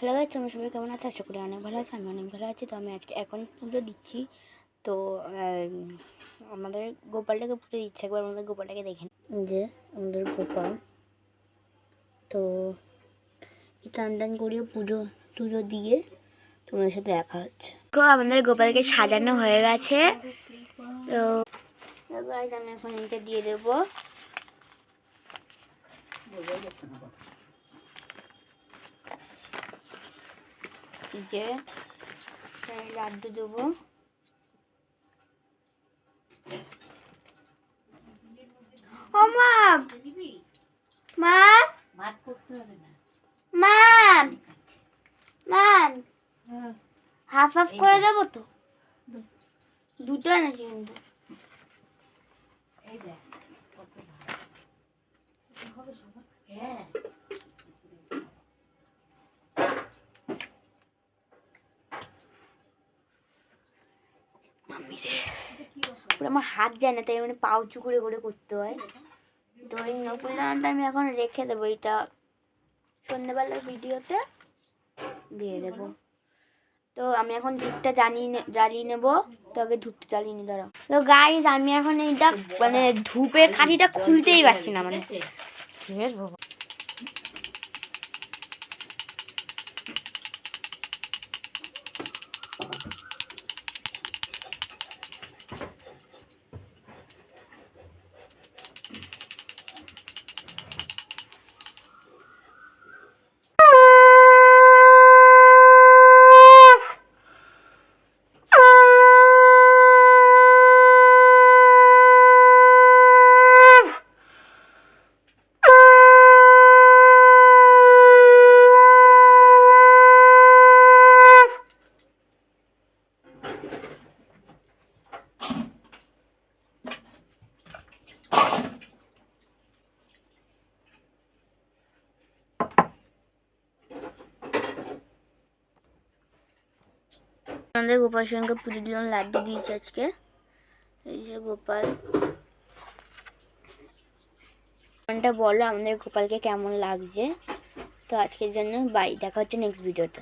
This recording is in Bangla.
হ্যালো গাইস, তোমরা সবাই কেমন আছো? আশা করি অনেক ভালো আছো। আমি অনেক ভালো আছি। তো আমি আজকে এখন পুজো দিচ্ছি। তো আমাদের গোপালটাকে পুজো দিচ্ছে। একবার আমাদের গোপালটাকে দেখেন, যে আমাদের গোপাল। তো টান টান করিয়ে পুজো দিয়ে তোমাদের সাথে দেখা হচ্ছে। তো আমাদের গোপালকে সাজানো হয়ে গেছে। তো গাইস, আমি এখন এটা দিয়ে দেবো। যে লাড্ডু দেবো। হাফ হাফ করে দেবো তো, দুটো এনেছি কিন্তু। আমার হাত যায় না, তাই মানে পা উঁচু করে করে করতে হয়। তো এই নকুল দানাটা আমি এখন রেখে দেবো, এটা সন্ধ্যেবেলার ভিডিওতে দিয়ে দেবো। তো আমি এখন ধূপটা জ্বালিয়ে নেবো। তো আগে ধূপটা জ্বালিয়ে নি, দাঁড়াও। তো গাইস, আমি এখন এইটা মানে ধূপের কাঠিটা খুলতেই পারছি না, মানে আমাদের গোপাল সঙ্গে পুজো দিলাম, লাড্ডু দিয়েছি আজকে। এই যে গোপাল, বলো আমাদের গোপালকে কেমন লাগছে। তো আজকের জন্য বাই, দেখা হচ্ছে নেক্সট ভিডিওতে।